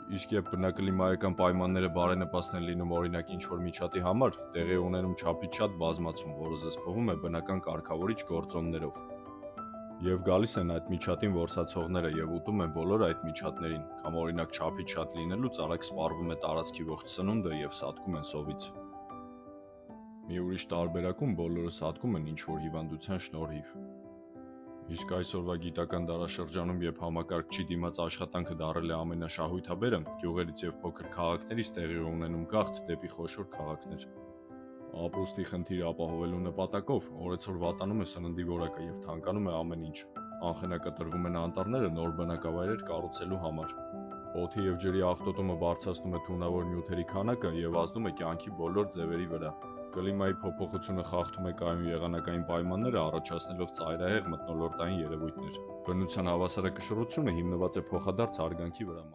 Իսկ երբ բնակլիմայական պայմանները բարենպաստ են լինում օրինակ ինչ-որ միջատի համար, տեղի է ունենում չափից շատ բազմացում, որը զսպվում է բնական կարգավորիչ գործոններով։ Եվ գալիս են այդ միջատին որսացողները եւ ուտում են բոլոր այդ միջատներին, կամ օրինակ չափից շատ լինելուց արագ սպառվում է տարածքի ողջ սնունդը եւ սատկում են սովից։ Մի ուրիշ տարբերակում բոլորը սատկում են ինչ-որ հիվանդության շնորհիվ։ Իսկ այսօրվա գիտական դարաշրջանում, երբ համակարգչի դիմաց աշխատանքը դարել է ամենաշահույթաբերը, գյուղերից եւ փոքր քաղաքներից տեղի ունենում գաղթ դեպի խոշոր քաղաքներ։ Ապրուստի խնդիրը ապահովելու նպատակով օրեցօր վատանում է սննդի որակը եւ թանկանում է ամեն ինչ։ Անխնակատրվում են անտառները նոր բնակավայրեր կառուցելու համար։ Օդի եւ ջրի աղտոտումը բարձրացնում է թունավոր նյութերի քանակը եւ ազդում է կյանքի բոլոր ձևերի վրա։ Կլիմայի փոփոխությունը խախտում է կայուն եղանակային պայմանները, առաջացնելով ծայրահեղ մթնոլորտային երևույթներ։ Բնության հավասարակշռությունը հիմնված է փոխադարձ հարգանքի վրա։